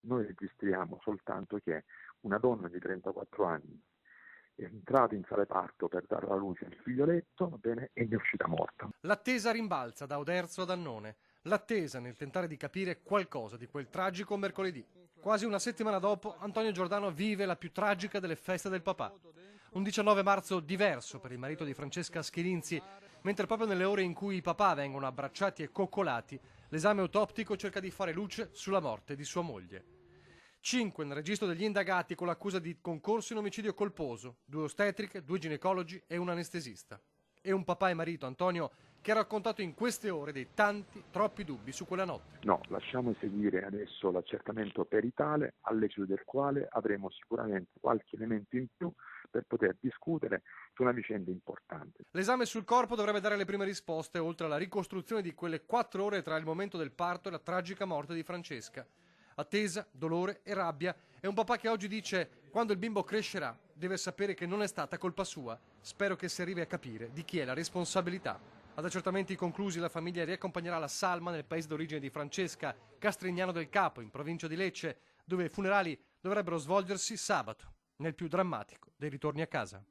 Noi registriamo soltanto che una donna di 34 anni è entrata in sale parto per dare alla luce il figlioletto, va bene, e ne è uscita morta. L'attesa rimbalza da Oderzo ad Annone. L'attesa nel tentare di capire qualcosa di quel tragico mercoledì. Quasi una settimana dopo, Antonio Giordano vive la più tragica delle feste del papà. Un 19 marzo diverso per il marito di Francesca Schirinzi, mentre proprio nelle ore in cui i papà vengono abbracciati e coccolati, l'esame autoptico cerca di fare luce sulla morte di sua moglie. 5 nel registro degli indagati con l'accusa di concorso in omicidio colposo, 2 ostetriche, 2 ginecologi e un anestesista. E un papà e marito, Antonio, che ha raccontato in queste ore dei tanti, troppi dubbi su quella notte. No, lasciamo eseguire adesso l'accertamento peritale, all'esito del quale avremo sicuramente qualche elemento in più per poter discutere su una vicenda importante. L'esame sul corpo dovrebbe dare le prime risposte, oltre alla ricostruzione di quelle 4 ore tra il momento del parto e la tragica morte di Francesca. Attesa, dolore e rabbia, è un papà che oggi dice: quando il bimbo crescerà deve sapere che non è stata colpa sua. Spero che si arrivi a capire di chi è la responsabilità. Ad accertamenti conclusi, la famiglia riaccompagnerà la salma nel paese d'origine di Francesca, Castrignano del Capo, in provincia di Lecce, dove i funerali dovrebbero svolgersi sabato, nel più drammatico dei ritorni a casa.